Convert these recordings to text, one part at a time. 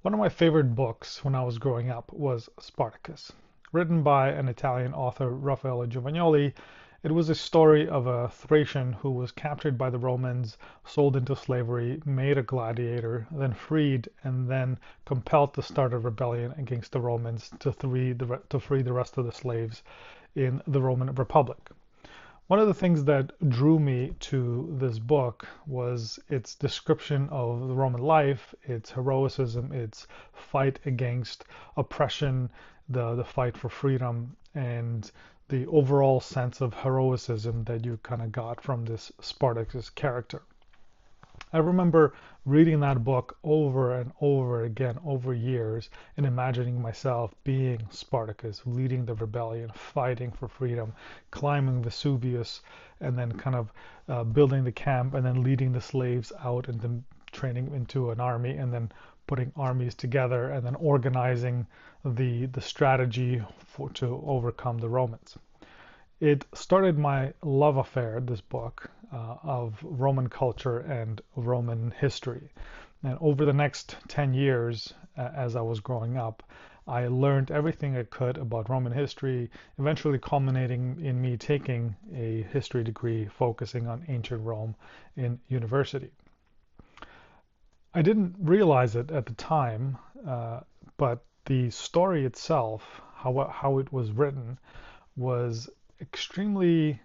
One of my favorite books when I was growing up was Spartacus. Written by an Italian author, Raffaello Giovagnoli, it was a story of a Thracian who was captured by the Romans, sold into slavery, made a gladiator, then freed, and then compelled to start a rebellion against the Romans to free the rest of the slaves in the Roman Republic. One of the things that drew me to this book was its description of the Roman life, its heroicism, its fight against oppression, the fight for freedom, and the overall sense of heroicism that you kind of got from this Spartacus character. I remember reading that book over and over again over years and imagining myself being Spartacus, leading the rebellion, fighting for freedom, climbing Vesuvius, and then kind of building the camp and then leading the slaves out and then training into an army and then putting armies together and then organizing the strategy to overcome the Romans. It started my love affair, this book, of Roman culture and Roman history. And over the next 10 years, as I was growing up, I learned everything I could about Roman history, eventually culminating in me taking a history degree focusing on ancient Rome in university. I didn't realize it at the time, but the story itself, how it was written, was extremely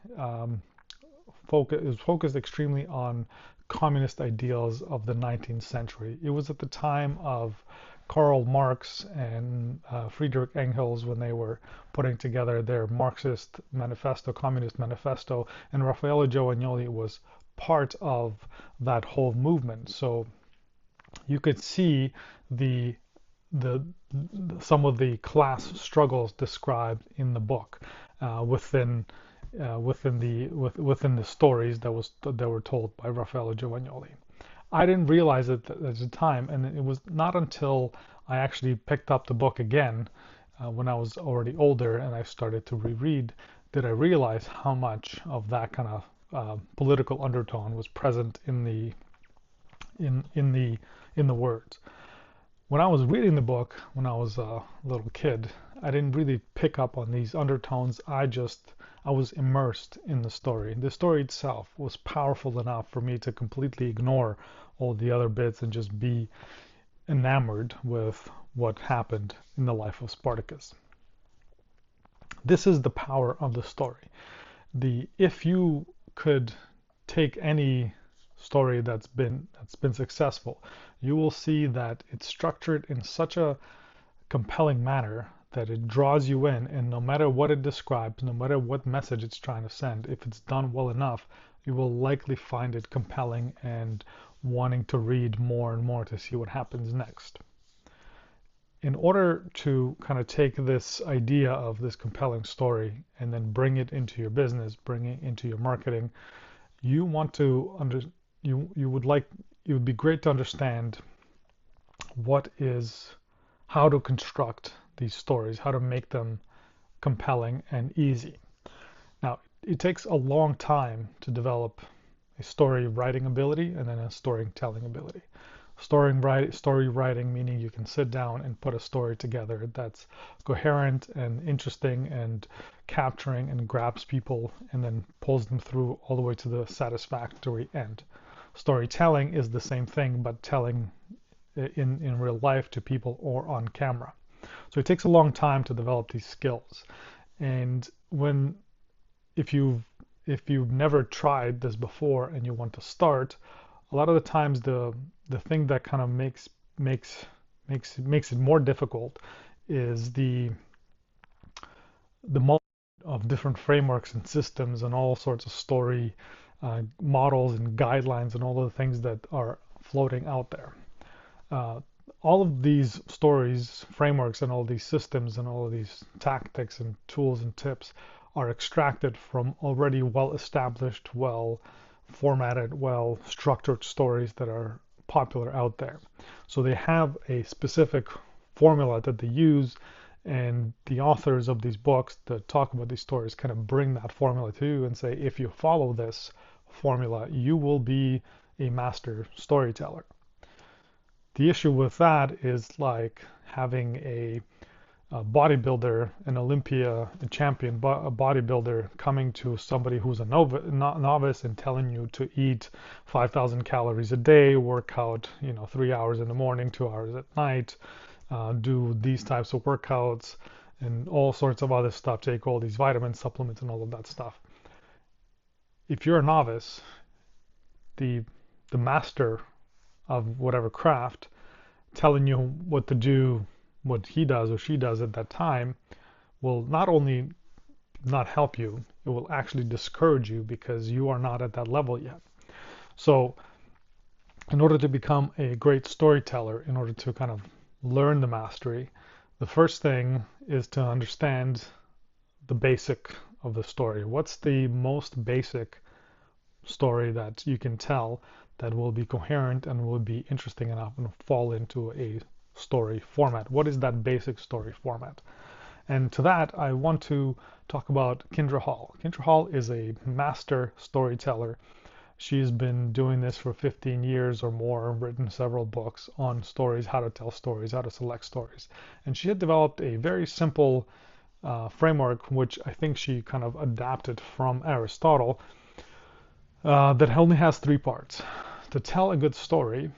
it was focused extremely on communist ideals of the 19th century. It was at the time of Karl Marx and Friedrich Engels when they were putting together their Marxist manifesto, Communist Manifesto, and Raffaello Giovagnoli was part of that whole movement. So you could see the the some of the class struggles described in the book within the stories that were told by Raffaello Giovagnoli. I didn't realize it at the time, and it was not until I actually picked up the book again when I was already older and I started to reread did I realize how much of that kind of political undertone was present in the words. When I was reading the book when I was a little kid, I didn't really pick up on these undertones. I was immersed in the story. The story itself was powerful enough for me to completely ignore all the other bits and just be enamored with what happened in the life of Spartacus. This is the power of the story. If you could take any story that's been successful, you will see that it's structured in such a compelling manner that it draws you in, and no matter what it describes, no matter what message it's trying to send, if it's done well enough, you will likely find it compelling and wanting to read more and more to see what happens next. In order to kind of take this idea of this compelling story and then bring it into your business, bring it into your marketing, you want to you would like it would be great to understand what is how to construct these stories, how to make them compelling and easy. Now, it takes a long time to develop a story writing ability and then a storytelling ability. Story writing meaning you can sit down and put a story together that's coherent and interesting and capturing and grabs people and then pulls them through all the way to the satisfactory end. Storytelling is the same thing, but telling in real life to people or on camera. So it takes a long time to develop these skills. And when if you if you've never tried this before and you want to start, a lot of the times the thing that kind of makes it more difficult is the multitude of different frameworks and systems and all sorts of story models and guidelines and all of the things that are floating out there. Uh, all of these stories, frameworks, and all these systems and all of these tactics and tools and tips are extracted from already well established, well formatted, well structured stories that are popular out there. So they have a specific formula that they use, and the authors of these books that talk about these stories kind of bring that formula to you and say, if you follow this formula, you will be a master storyteller. The issue with that is like having a bodybuilder, an Olympia champion, a bodybuilder coming to somebody who's a novice and telling you to eat 5,000 calories a day, work out, 3 hours in the morning, 2 hours at night, do these types of workouts and all sorts of other stuff, take all these vitamin supplements and all of that stuff. If you're a novice, the the master of whatever craft telling you what to do, what he does or she does at that time, will not only not help you, it will actually discourage you because you are not at that level yet. So in order to become a great storyteller, in order to kind of learn the mastery, the first thing is to understand the basic of the story. What's the most basic story that you can tell that will be coherent and will be interesting enough and fall into a story format? What is that basic story format? And to that, I want to talk about Kindra Hall. Kindra Hall is a master storyteller. She's been doing this for 15 years or more, written several books on stories, how to tell stories, how to select stories. And she had developed a very simple framework, which I think she kind of adapted from Aristotle, that only has 3 parts. To tell a good story,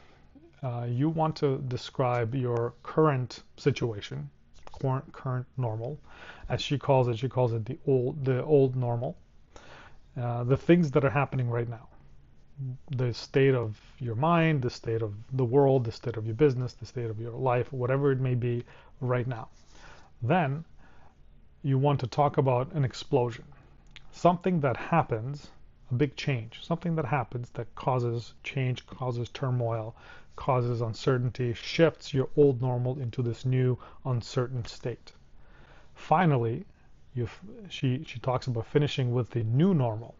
you want to describe your current situation, current normal, as she calls it. She calls it the old normal. The things that are happening right now, the state of your mind, the state of the world, the state of your business, the state of your life, whatever it may be right now. Then you want to talk about an explosion, something that happens, a big change, something that happens that causes change, causes turmoil, causes uncertainty, shifts your old normal into this new uncertain state. Finally, she talks about finishing with the new normal.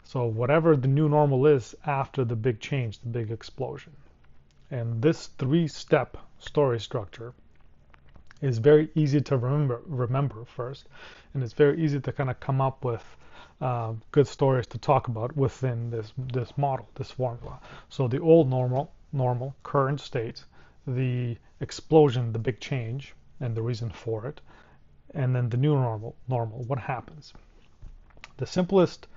So whatever the new normal is after the big change, the big explosion. And this 3-step story structure is very easy to remember first, and it's very easy to kind of come up with good stories to talk about within this model, this formula. So the old normal, current state, the explosion, the big change, and the reason for it, and then the new normal, what happens. The simplest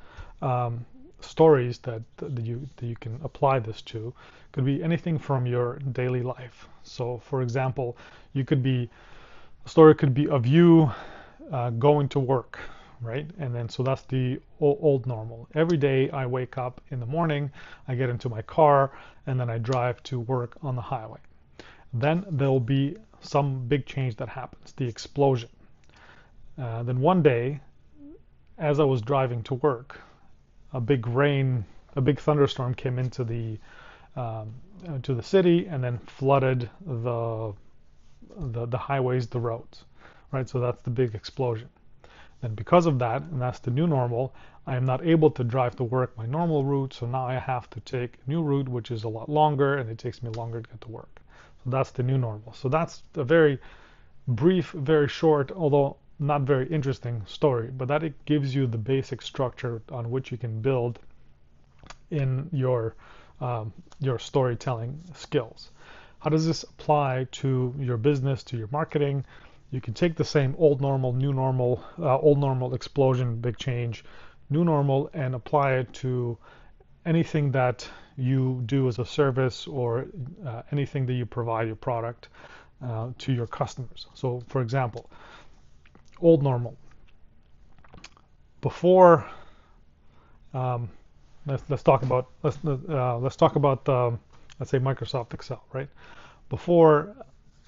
stories that you can apply this to could be anything from your daily life. So, for example, a story could be of you going to work, right? And then so that's the old normal. Every day I wake up in the morning, I get into my car, and then I drive to work on the highway. Then there'll be some big change that happens, the explosion. Then one day, as I was driving to work, a big thunderstorm came into to the city and then flooded the highways, the roads, right? So that's the big explosion. And because of that, and that's the new normal, I am not able to drive to work my normal route, so now I have to take a new route, which is a lot longer, and it takes me longer to get to work. So that's the new normal. So that's a very brief, very short, although not very interesting story, but that it gives you the basic structure on which you can build in your storytelling skills. How does this apply to your business, to your marketing? You can take the same old normal, new normal, old normal, explosion, big change, new normal, and apply it to anything that you do as a service or anything that you provide your product to your customers. So, for example, old normal. Before, let's talk about let's say Microsoft Excel, right? Before,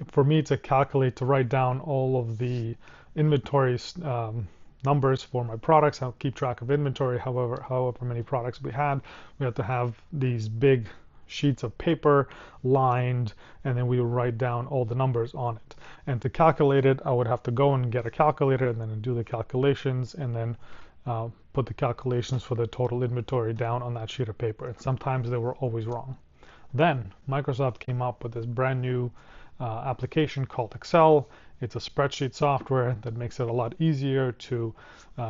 for me to calculate, to write down all of the inventory numbers for my products, I'll keep track of inventory, however many products we had to have these big sheets of paper lined, and then we would write down all the numbers on it. And to calculate it, I would have to go and get a calculator and then do the calculations, and then put the calculations for the total inventory down on that sheet of paper. And sometimes they were always wrong. Then Microsoft came up with this brand new application called Excel. It's a spreadsheet software that makes it a lot easier to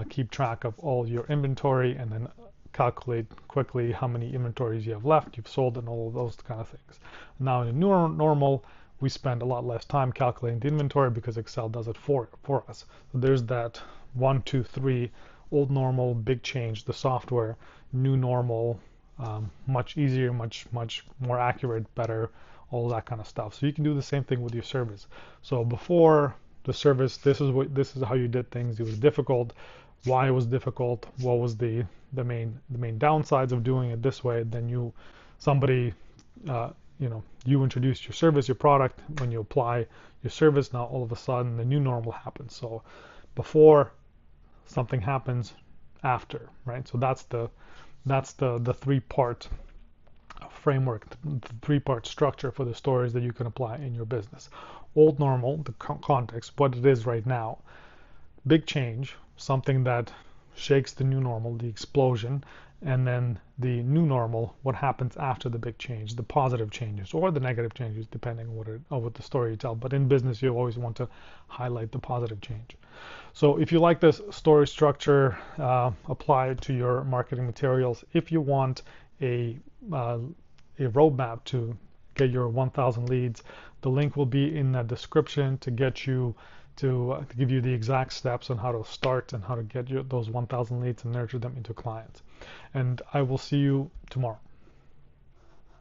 keep track of all your inventory and then calculate quickly how many inventories you have left, you've sold, and all of those kind of things. Now in a new normal, we spend a lot less time calculating the inventory because Excel does it for us. So there's that 1, 2, 3, old normal, big change, the software, new normal, much easier, much more accurate, better, all that kind of stuff. So you can do the same thing with your service. So before the service, this is how you did things. It was difficult. Why it was difficult? What was the main downsides of doing it this way? Then somebody you introduced your service, your product. When you apply your service, now all of a sudden the new normal happens. So before something happens, after, right? So that's the three-part framework, the three-part structure for the stories that you can apply in your business. Old normal, the context, what it is right now. Big change, something that shakes the new normal, the explosion, and then the new normal, what happens after the big change, the positive changes or the negative changes, depending on what the story you tell. But in business, you always want to highlight the positive change. So if you like this story structure, apply it to your marketing materials. If you want a roadmap to get your 1,000 leads, the link will be in the description to get you to give you the exact steps on how to start and how to get those 1,000 leads and nurture them into clients. And I will see you tomorrow.